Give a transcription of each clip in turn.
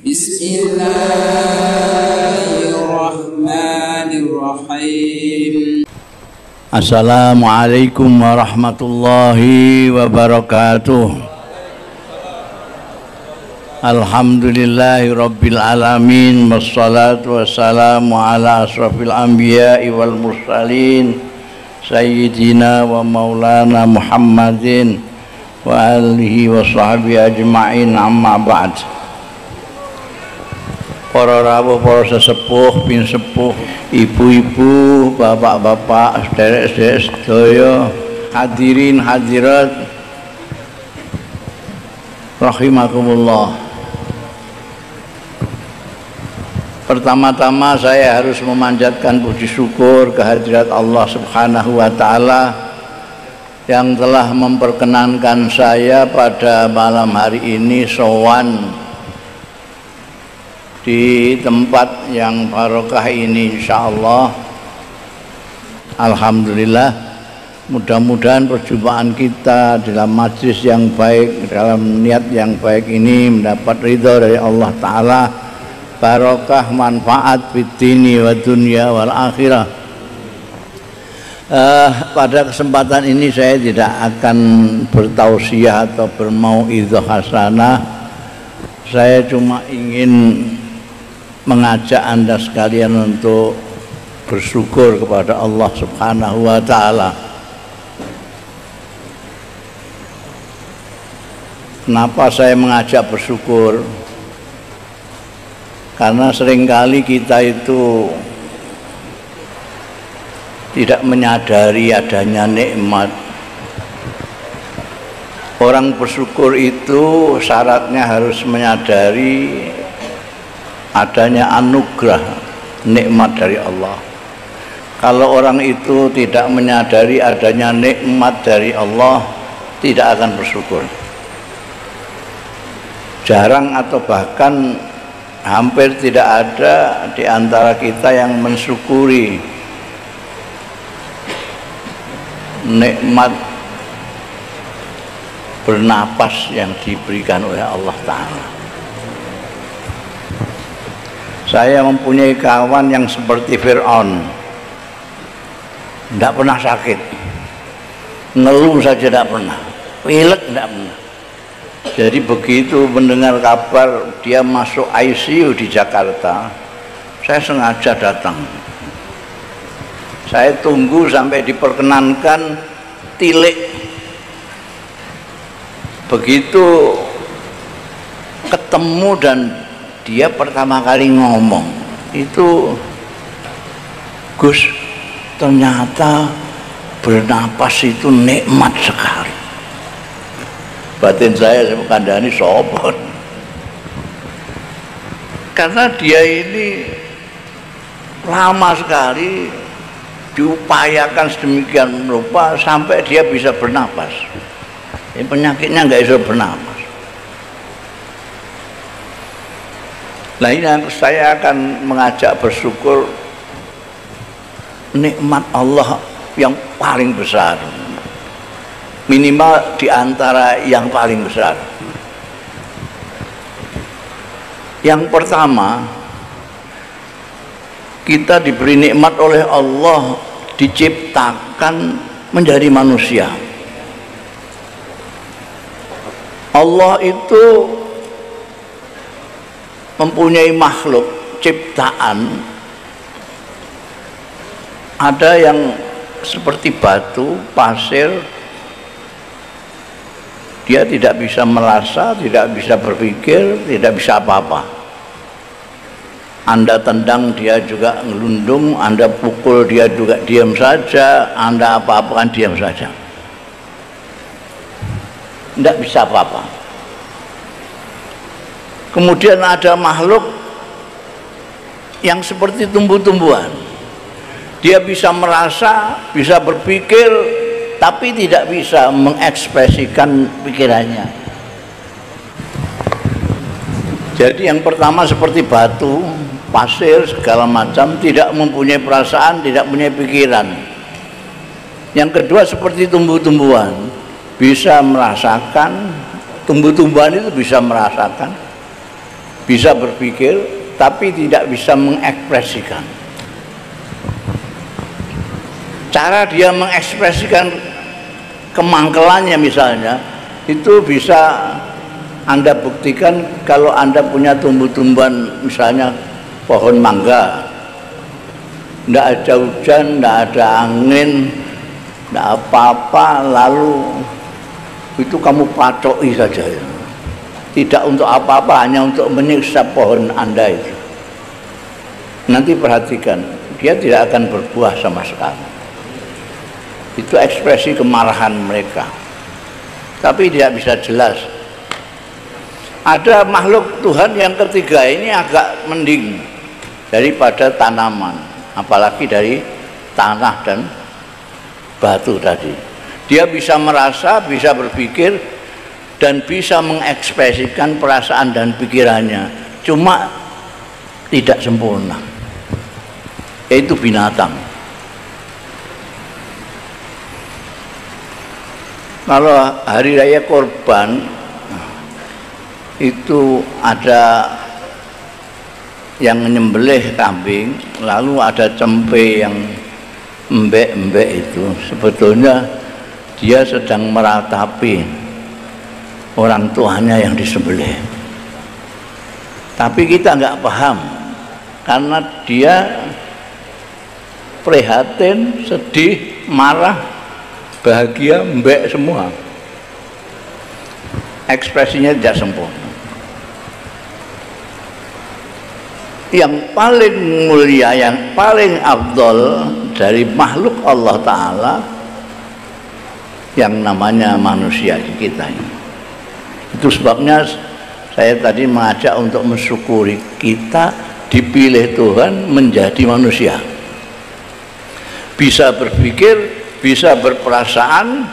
Bismillahirrahmanirrahim. Assalamualaikum warahmatullahi wabarakatuh. Alhamdulillahi rabbil alamin, wassalatu wassalamu ala asrafil anbiya'i wal mursalin sayyidina wa maulana Muhammadin wa alihi wa sahbihi ajma'in, amma ba'd. Para rawuh, para sesepuh, pin sepuh, ibu-ibu, bapak-bapak, sederek-sederek sedaya, hadirin hadirat rahimakumullah. Pertama-tama saya harus memanjatkan puji syukur kehadirat Allah Subhanahu wa taala yang telah memperkenankan saya pada malam hari ini sowan di tempat yang barokah ini, insyaallah. Alhamdulillah, mudah-mudahan perjumpaan kita dalam majlis yang baik, dalam niat yang baik ini mendapat ridha dari Allah Ta'ala, barokah, manfaat fid-dini wa dunya wal akhirah. Pada kesempatan ini saya tidak akan bertausiah atau bermau'idhah hasanah. Saya cuma ingin mengajak Anda sekalian untuk bersyukur kepada Allah Subhanahu wa taala. Kenapa saya mengajak bersyukur? Karena seringkali kita itu tidak menyadari adanya nikmat. Orang bersyukur itu syaratnya harus menyadari adanya anugerah, nikmat dari Allah. Kalau orang itu tidak menyadari adanya nikmat dari Allah, tidak akan bersyukur. Jarang atau bahkan hampir tidak ada di antara kita yang mensyukuri nikmat bernapas yang diberikan oleh Allah Ta'ala. Saya mempunyai kawan yang seperti Fir'aun, tidak pernah sakit, ngeluh saja tidak pernah, pilek tidak pernah. Jadi begitu mendengar kabar dia masuk ICU di Jakarta, saya sengaja datang. Saya tunggu sampai diperkenankan tilik. Begitu ketemu dan dia pertama kali ngomong itu, Gus, ternyata bernapas itu nikmat sekali. Batin saya kandhani sapa. Karena dia ini lama sekali diupayakan sedemikian rupa sampai dia bisa bernapas. Ini penyakitnya nggak bisa bernapas. Nah, ini saya akan mengajak bersyukur nikmat Allah yang paling besar, minimal di antara yang paling besar. Yang pertama, kita diberi nikmat oleh Allah, diciptakan menjadi manusia. Allah itu mempunyai makhluk ciptaan, ada yang seperti batu, pasir, dia tidak bisa merasa, tidak bisa berpikir, tidak bisa apa-apa. Anda tendang dia juga ngelundung, Anda pukul dia juga diam saja, Anda apa-apakan diam saja, tidak bisa apa-apa. Kemudian ada makhluk yang seperti tumbuh-tumbuhan. Dia bisa merasa, bisa berpikir, tapi tidak bisa mengekspresikan pikirannya. Jadi yang pertama seperti batu, pasir, segala macam, tidak mempunyai perasaan, tidak mempunyai pikiran. Yang kedua seperti tumbuh-tumbuhan, bisa merasakan, tumbuh-tumbuhan itu bisa merasakan, bisa berpikir tapi tidak bisa mengekspresikan. Cara dia mengekspresikan kemangkelannya misalnya, itu bisa Anda buktikan kalau Anda punya tumbuh-tumbuhan misalnya pohon mangga, tidak ada hujan, tidak ada angin, tidak apa-apa, lalu itu kamu pacoki saja ya. Tidak untuk apa-apa, hanya untuk menyiksa pohon Anda itu. Nanti perhatikan, dia tidak akan berbuah sama sekali. Itu ekspresi kemarahan mereka, tapi tidak bisa jelas. Ada makhluk Tuhan yang ketiga ini agak mending daripada tanaman, apalagi dari tanah dan batu tadi. Dia bisa merasa, bisa berpikir, dan bisa mengekspresikan perasaan dan pikirannya, cuma tidak sempurna, yaitu binatang. Kalau hari raya Kurban itu ada yang menyembelih kambing, lalu ada cempe yang embek-embek, itu sebetulnya dia sedang meratapi orang tuanya yang disembelih. Tapi kita nggak paham karena dia prihatin, sedih, marah, bahagia, mbek semua. Ekspresinya tidak sempurna. Yang paling mulia, yang paling afdol dari makhluk Allah Ta'ala yang namanya manusia kita ini. Itu sebabnya saya tadi mengajak untuk mensyukuri kita dipilih Tuhan menjadi manusia, bisa berpikir, bisa berperasaan,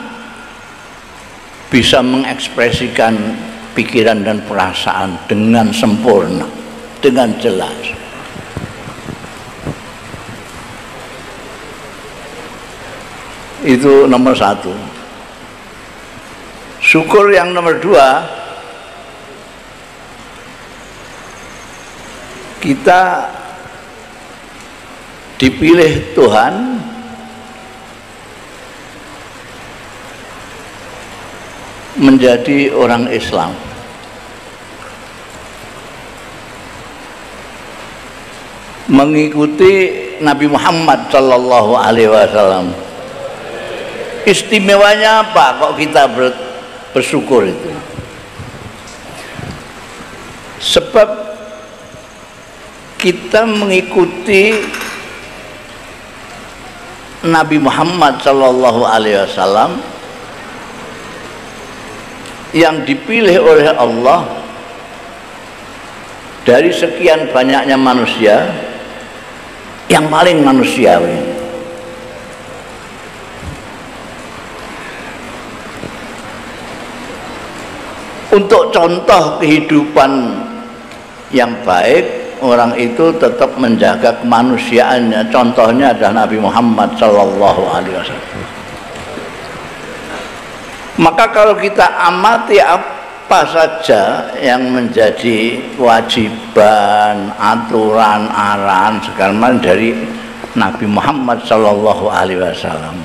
bisa mengekspresikan pikiran dan perasaan dengan sempurna, dengan jelas. Itu nomor satu. Syukur yang nomor dua, kita dipilih Tuhan menjadi orang Islam. Mengikuti Nabi Muhammad Sallallahu Alaihi Wasallam. Istimewanya apa kok kita bersyukur itu? Sebab kita mengikuti Nabi Muhammad Sallallahu Alaihi Wasallam yang dipilih oleh Allah dari sekian banyaknya manusia yang paling manusiawi. Untuk contoh kehidupan yang baik, orang itu tetap menjaga kemanusiaannya. Contohnya adalah Nabi Muhammad Sallallahu Alaihi Wasallam. Maka kalau kita amati apa saja yang menjadi kewajiban, aturan, arahan segala macam dari Nabi Muhammad Sallallahu Alaihi Wasallam,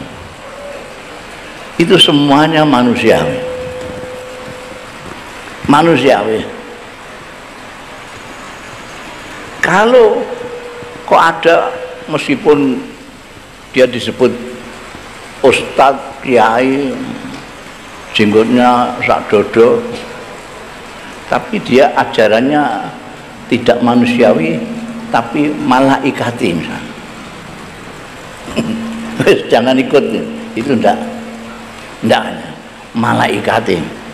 itu semuanya manusiawi. Manusiawi. Kalau kok ada, meskipun dia disebut ustadz, kiai, jenggotnya sak dodo, tapi dia ajarannya tidak manusiawi, tapi malaikati misalnya. Jangan ikut, itu enggak malaikati.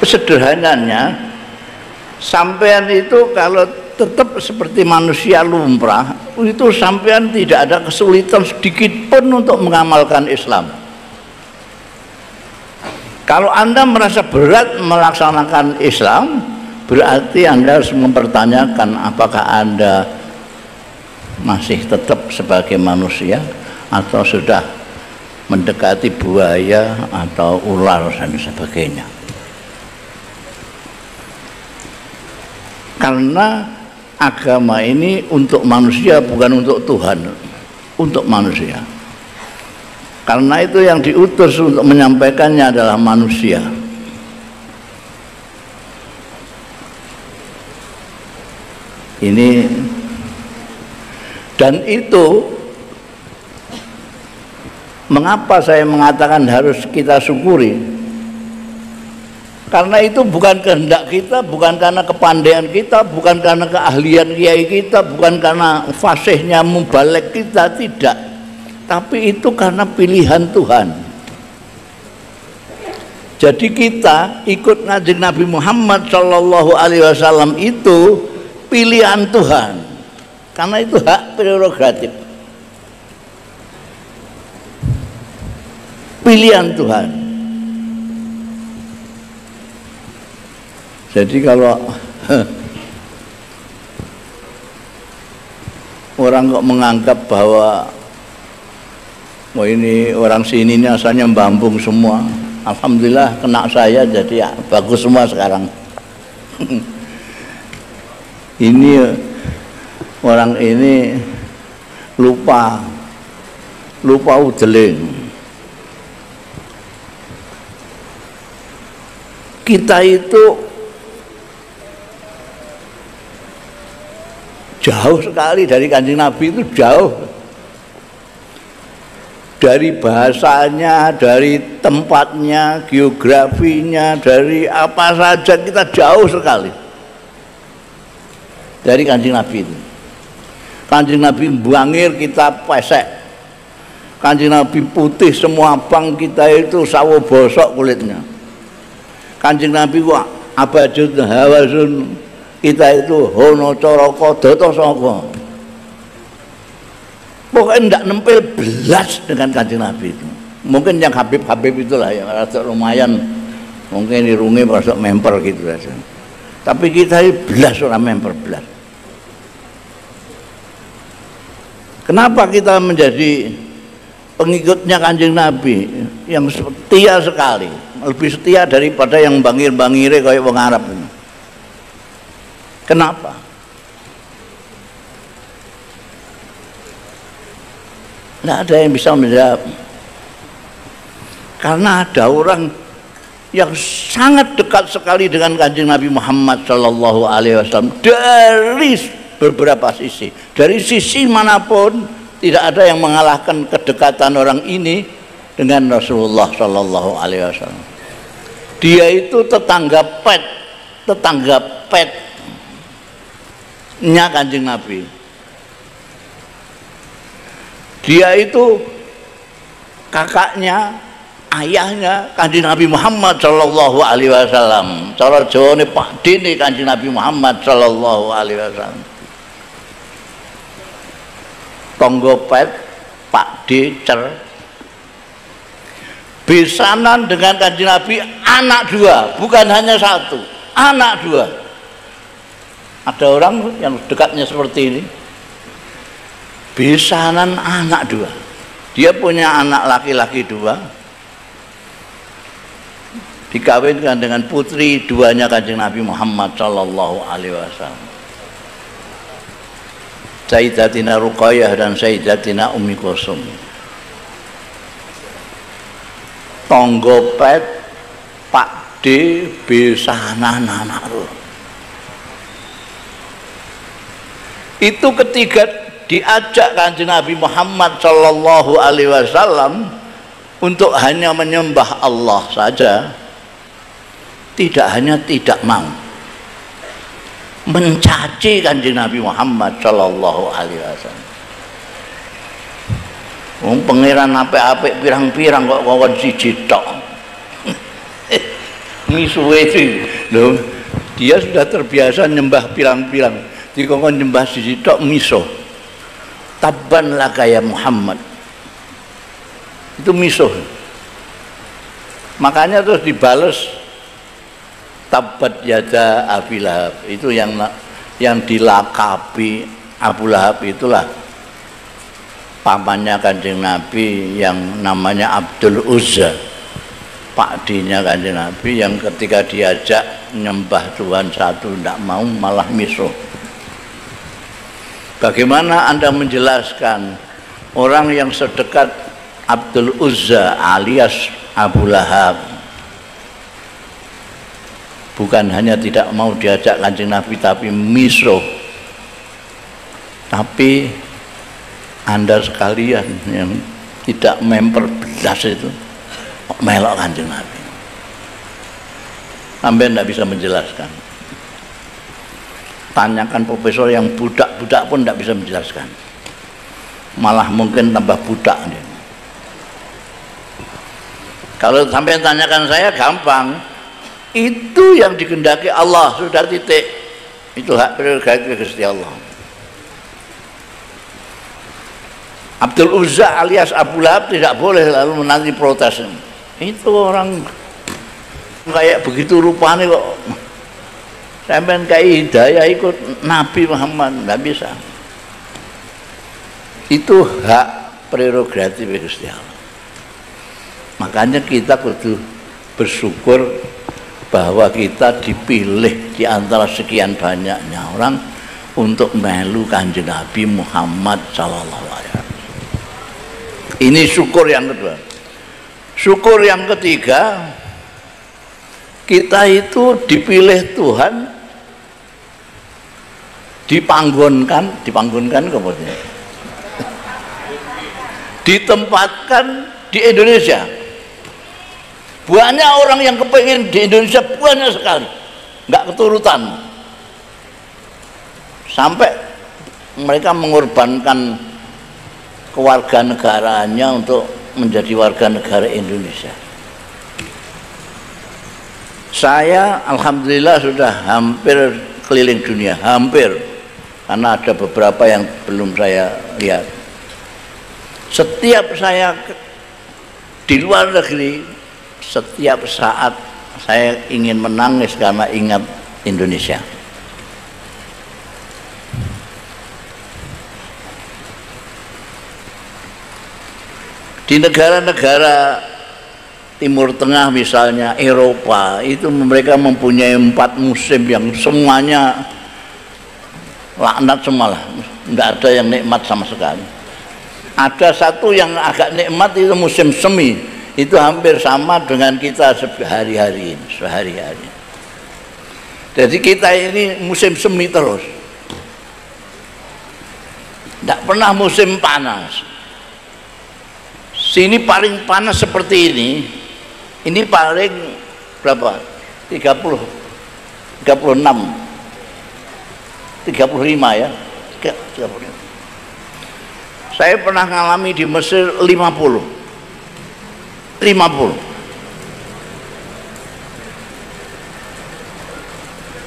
Sederhananya, sampean itu kalau tetap seperti manusia lumrah, itu sampean tidak ada kesulitan sedikit pun untuk mengamalkan Islam. Kalau Anda merasa berat melaksanakan Islam, berarti Anda harus mempertanyakan apakah Anda masih tetap sebagai manusia atau sudah mendekati buaya atau ular dan sebagainya. Karena agama ini untuk manusia, bukan untuk Tuhan, untuk manusia. Karena itu yang diutus untuk menyampaikannya adalah manusia. Ini dan itu mengapa saya mengatakan harus kita syukuri? Karena itu bukan kehendak kita, bukan karena kepandaian kita, bukan karena keahlian kiai kita, bukan karena fasihnya mubalek kita, tidak. Tapi itu karena pilihan Tuhan. Jadi kita ikut Kanjeng Nabi Muhammad Shallallahu Alaihi Wasallam itu pilihan Tuhan, karena itu hak prerogatif, pilihan Tuhan. Jadi kalau orang kok menganggap bahwa ini orang sini ini asalnya Bambung semua, alhamdulillah kena saya jadi ya, bagus semua sekarang. Ini orang ini lupa udeling. Kita itu jauh sekali dari Kanjeng Nabi, itu jauh dari bahasanya, dari tempatnya, geografinya, dari apa saja kita jauh sekali dari Kanjeng Nabi itu. Kanjeng Nabi bangir, kita pesek. Kanjeng Nabi putih semua abang, kita itu sawo bosok kulitnya. Kanjeng Nabi ku abajud hawasun, kita itu hono coroko doto soko. Pokoknya tidak nempel belas dengan Kanjeng Nabi itu. Mungkin yang Habib itulah yang rada lumayan, mungkin dirungi masuk member gitu aja. Tapi kita ini belas orang member belas. Kenapa kita menjadi pengikutnya Kanjeng Nabi yang setia sekali, lebih setia daripada yang bangir-bangire kayak wong Arab ini? Kenapa? Tidak ada yang bisa menjawab. Karena ada orang yang sangat dekat sekali dengan Kanjeng Nabi Muhammad Shallallahu Alaihi Wasallam dari beberapa sisi, dari sisi manapun tidak ada yang mengalahkan kedekatan orang ini dengan Rasulullah Shallallahu Alaihi Wasallam. Dia itu tetangga petnya Kanjeng Nabi. Dia itu kakaknya, ayahnya Kanjeng Nabi Muhammad Shallallahu Alaihi Wasallam. Cara Jawa ini Pak Dini Kanjeng Nabi Muhammad Shallallahu Alaihi Wasallam. Tonggo pet, Pak D, cer. Besanan dengan Kanjeng Nabi anak dua, bukan hanya satu, anak dua. Ada orang yang dekatnya seperti ini, besanan anak dua. Dia punya anak laki-laki dua, dikawinkan dengan putri duanya Kanjeng Nabi Muhammad Shallallahu Alaihi Wasallam, Sayyidatina Ruqayyah dan Sayyidatina Ummi Kulsum. Tonggo pet, Pak D, besanan anak dua. Itu ketiga diajak Kanjeng Nabi Muhammad Shallallahu Alaihi Wasallam untuk hanya menyembah Allah saja, tidak hanya tidak mau, mencaci Kanjeng Nabi Muhammad Shallallahu Alaihi Wasallam. Wong pangeran apik-apik pirang-pirang kok kon siji tok. Misuwe itu lho, dia sudah terbiasa nyembah pirang-pirang, dikongkon nyembah siji tok miso. Tabban laka ya Muhammad, itu misuh. Makanya terus dibales tabat yada Abi Lahab, itu yang dilakabi Abu Lahab itulah pamannya Kanjeng Nabi yang namanya Abdul Uzza, pakdinya Kanjeng Nabi, yang ketika diajak nyembah Tuhan satu tidak mau, malah misuh. Bagaimana Anda menjelaskan orang yang sedekat Abdul Uzza alias Abu Lahab bukan hanya tidak mau diajak Kanjeng Nabi tapi misuh? Tapi Anda sekalian yang tidak memperbelas itu melok Kanjeng Nabi, sampai tidak bisa menjelaskan. Tanyakan profesor yang budak-budak pun tidak bisa menjelaskan, malah mungkin tambah budak dia. Kalau sampai tanyakan saya gampang, itu yang dikehendaki Allah, sudah titik. Itu hak prerogatif Gusti Allah. Abdul Uzza alias Abu Lahab tidak boleh lalu menanti protes. Itu orang kayak begitu rupanya kok sampean kayak hidayah ikut Nabi Muhammad, nggak bisa. Itu hak prerogatif Gusti Allah. Makanya kita kudu bersyukur bahwa kita dipilih di antara sekian banyaknya orang untuk melu Kanjeng Nabi Muhammad sallallahu alaihi wasallam. Ini syukur yang kedua. Syukur yang ketiga, kita itu dipilih Tuhan, dipanggonkan kemudian ditempatkan di Indonesia. Banyak orang yang kepengen di Indonesia, banyak sekali, nggak keturutan, sampai mereka mengorbankan kewarganegaraannya untuk menjadi warga negara Indonesia. Saya alhamdulillah sudah hampir keliling dunia, hampir, karena ada beberapa yang belum saya lihat. Setiap saya di luar negeri, setiap saat saya ingin menangis karena ingat Indonesia. Di negara-negara Timur Tengah misalnya, Eropa, itu mereka mempunyai 4 musim yang semuanya laknat semua lah, nggak ada yang nikmat sama sekali. Ada satu yang agak nikmat, itu musim semi, itu hampir sama dengan kita sehari-hari. Jadi kita ini musim semi terus, nggak pernah musim panas. Sini paling panas seperti ini paling berapa? 30, 36, 35 ya, 35. Saya pernah ngalami di Mesir 50.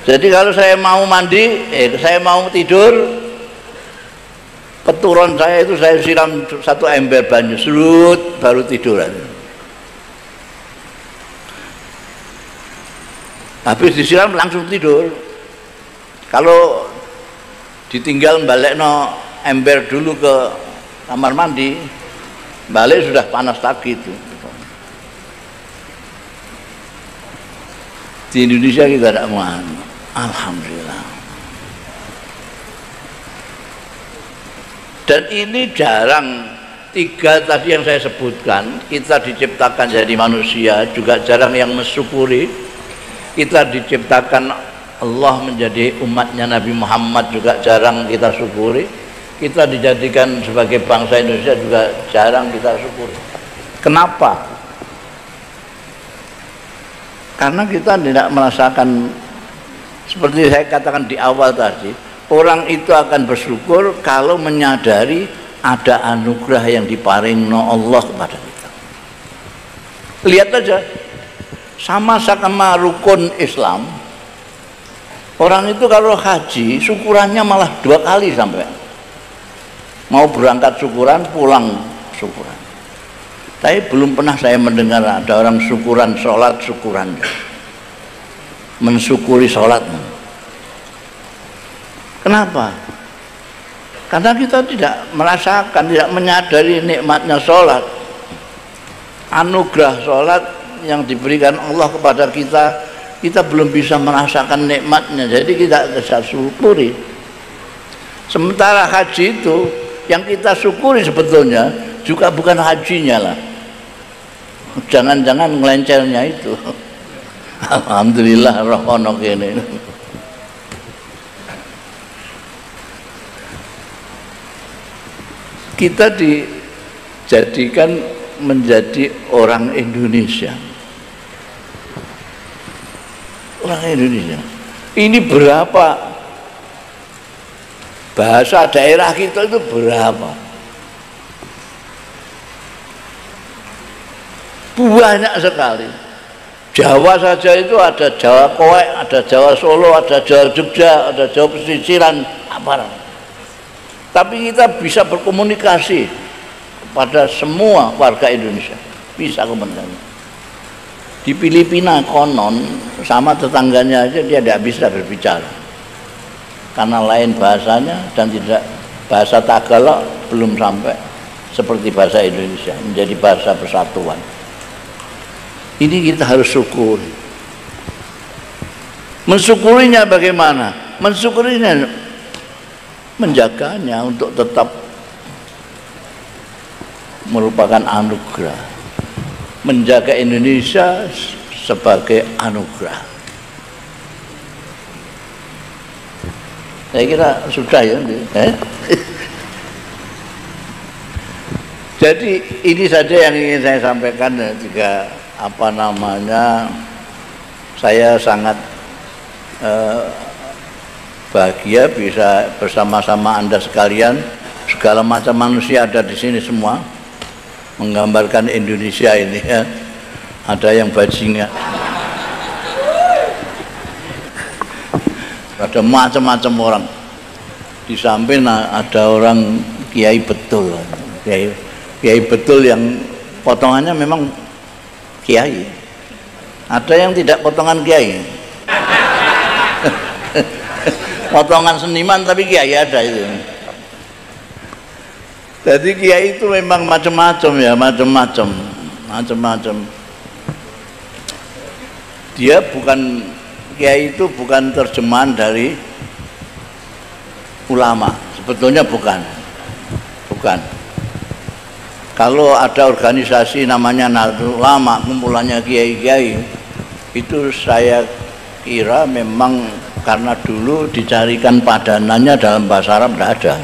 Jadi kalau saya mau mandi, saya mau tidur, keturun saya itu saya siram 1 ember banyu, serut, baru tiduran. Habis disiram langsung tidur. Kalau ditinggal balekno ember dulu ke kamar mandi, balik sudah panas lagi itu. Di Indonesia kita tidak mau, alhamdulillah. Dan ini jarang, 3 tadi yang saya sebutkan, kita diciptakan jadi manusia, juga jarang yang mensyukuri. Kita diciptakan Allah menjadi umatnya Nabi Muhammad, juga jarang kita syukuri. Kita dijadikan sebagai bangsa Indonesia, juga jarang kita syukuri. Kenapa? Karena kita tidak merasakan, seperti saya katakan di awal tadi, orang itu akan bersyukur kalau menyadari ada anugerah yang diparingno Allah kepada kita. Lihat aja, sama rukun Islam, orang itu kalau haji syukurannya malah 2 kali, sampai mau berangkat syukuran, pulang syukuran. Tapi belum pernah saya mendengar ada orang syukuran sholat, syukuran mensyukuri sholat. Kenapa? Karena kita tidak merasakan, tidak menyadari nikmatnya sholat, anugerah sholat yang diberikan Allah kepada kita, kita belum bisa merasakan nikmatnya, jadi kita bisa syukuri. Sementara haji itu yang kita syukuri sebetulnya juga bukan hajinya lah, jangan-jangan ngelencernya itu. Alhamdulillah rohono kene. Kita dijadikan menjadi orang Indonesia. Orang Indonesia. Ini berapa bahasa daerah kita itu berapa? Banyak sekali. Jawa saja itu ada Jawa Kowe, ada Jawa Solo, ada Jawa Jogja, ada Jawa pesisiran, apa? Tapi kita bisa berkomunikasi kepada semua warga Indonesia, bisa komunikasi. Di Filipina konon sama tetangganya aja dia tidak bisa berbicara karena lain bahasanya, dan tidak, bahasa Tagalog belum sampai seperti bahasa Indonesia menjadi bahasa persatuan. Ini kita harus syukuri. Mensyukurinya bagaimana? Mensyukurinya menjaganya untuk tetap merupakan anugerah, menjaga Indonesia sebagai anugerah. Saya kira sudah ya. Jadi ini saja yang ingin saya sampaikan. Juga saya sangat bahagia bisa bersama-sama Anda sekalian, segala macam manusia ada di sini semua, menggambarkan Indonesia ini ya. Ada yang bajingan, ada macam-macam orang. Di samping ada orang kiai betul, kiai betul yang potongannya memang kiai. Ada yang tidak potongan kiai. Potongan seniman tapi kiai ada itu. Jadi kiai itu memang macam-macam ya, macam-macam. Dia bukan, kiai itu bukan terjemahan dari ulama, sebetulnya bukan. Kalau ada organisasi namanya Nahdlatul Ulama, kumpulannya kiai-kiai, itu saya kira memang karena dulu dicarikan padanannya dalam bahasa Arab tidak ada.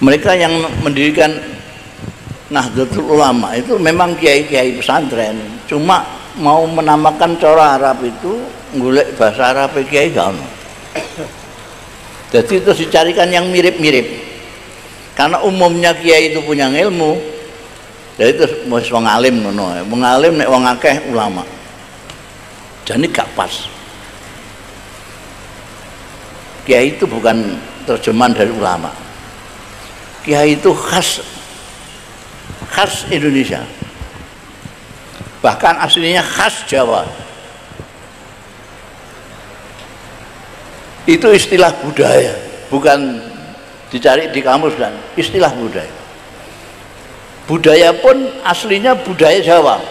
Mereka yang mendirikan Nahdlatul Ulama itu memang kiai-kiai pesantren, cuma mau menamakan cara Arab itu ngulek bahasa Arab kiai gak ono. Jadi itu dicarikan yang mirip-mirip. Karena umumnya kiai itu punya ilmu, jadi itu wong alim ngono, wong alim nek wong akeh ulama. Jadi gak pas. Kiai itu bukan terjemahan dari ulama. Kiai itu khas Indonesia. Bahkan aslinya khas Jawa. Itu istilah budaya, bukan dicari di kamus, dan istilah budaya. Budaya pun aslinya budaya Jawa.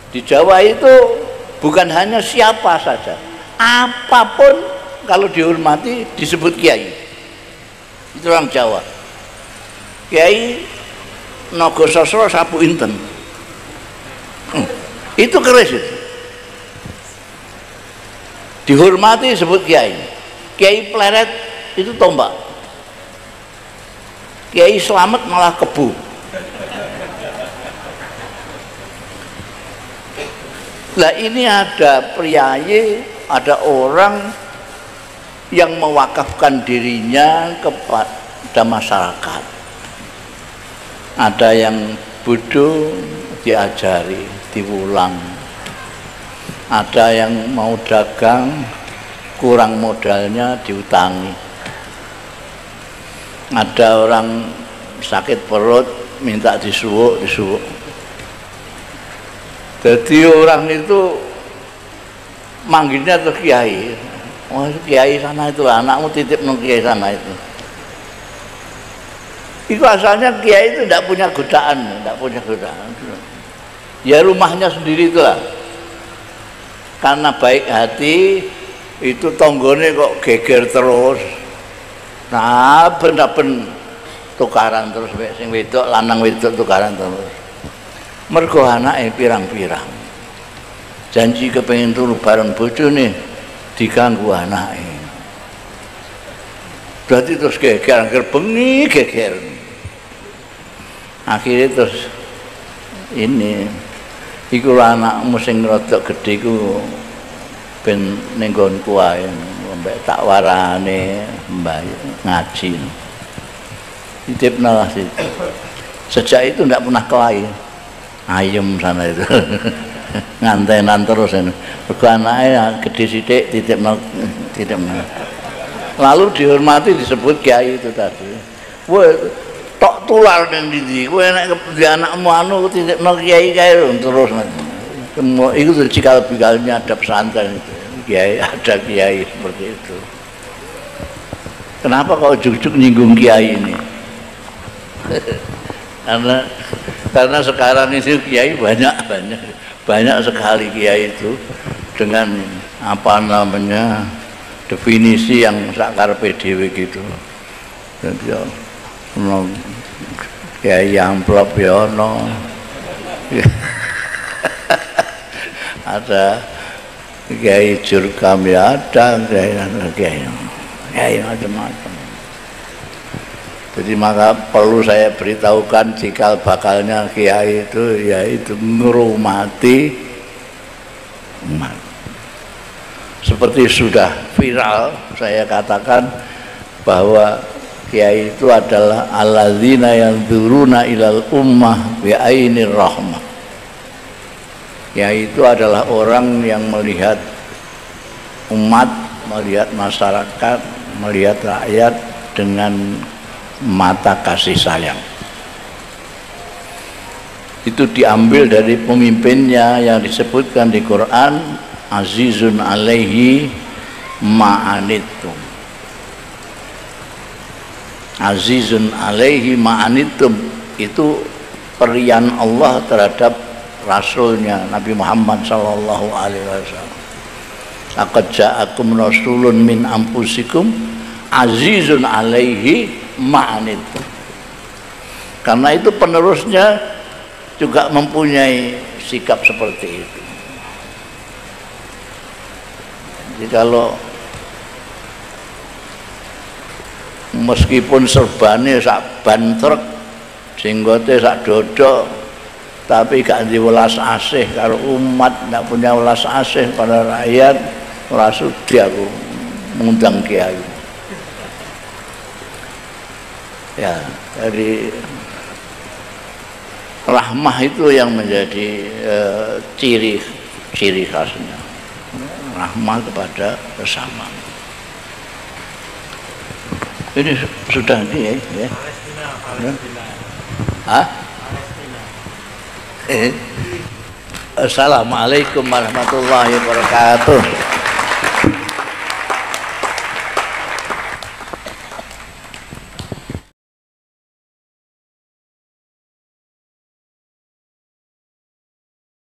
Di Jawa itu bukan hanya siapa saja, apapun kalau dihormati disebut kiai. Itu orang Jawa. Kiai Nogososro Sapu Inten. Itu keris itu. Dihormati disebut kiai. Kiai Pleret itu tombak. Kiai Slamet malah kebu. Lah ini ada priayi, ada orang yang mewakafkan dirinya kepada masyarakat. Ada yang bodoh diajari, diulang. Ada yang mau dagang, kurang modalnya diutangi. Ada orang sakit perut minta disuwuk. Jadi orang itu manggilnya tuh kiai, Oh, kiai sana itu lah, anakmu titip nang kiai sana itu. Itu asalnya kiai itu tidak punya godaan, tidak punya godaan. Ya rumahnya sendiri itulah. Karena baik hati itu tonggone kok geger terus. Nah, ben-ben tukaran terus sing wedok lanang wedok tukaran terus. Mergo anake pirang-pirang. Janji kepengin turu bareng bojone diganggu anake. Berarti terus geger bengi geger. Akhirnya terus ini iku anakmu sing rada gedhe iku ben ning nggonku ae mbek tak warane mbah ngaji. Titipna lah situ. Sejak itu tidak pernah kelahi. Ayem sana itu. Ngantenan terus ini. Mergo anake gede sithik titipna. Lalu dihormati disebut kiai itu tadi. Wah, tok tular ning ndi? Kowe nek di anakmu anu titipna kiai kae terus. Itu cikal-bakalnya ada pesantren itu. Kiai ada kiai seperti itu. Kenapa kau juk-juk nyinggung kiai ini? karena sekarang ini kiai banyak sekali kiai itu dengan apa namanya definisi yang sakar PDW gitu. Jadi ya, kiai amplop ya no. Ada kiai jurkam ya ada kiai macam-macam. Jadi maka perlu saya beritahukan cikal bakalnya kiai itu yaitu ngurmati umat. Seperti sudah viral saya katakan bahwa kiai itu adalah alladzina yanzuruna ilal ummah bi ainir rahmah. Kiai itu adalah orang yang melihat umat, melihat masyarakat, melihat rakyat dengan mata kasih sayang. Itu diambil dari pemimpinnya yang disebutkan di Quran, azizun alaihi ma'anitum. Azizun alaihi ma'anitum itu perian Allah terhadap rasulnya Nabi Muhammad sallallahu alaihi wasallam. Laqad ja'akum rasulun min anfusikum azizun alaihi ma'anitum. Karena itu penerusnya juga mempunyai sikap seperti itu. Jadi kalau meskipun serbane sak ban truk, jenggote sak dodok, tapi gak di welas asih karo umat, gak punya welas asih pada rakyat, ora sudi aku mengundang kiai. Ya, dari rahmah itu yang menjadi ciri khasnya. Rahmah kepada sesama. Ini sudah ini ya. Hah? Assalamualaikum warahmatullahi wabarakatuh.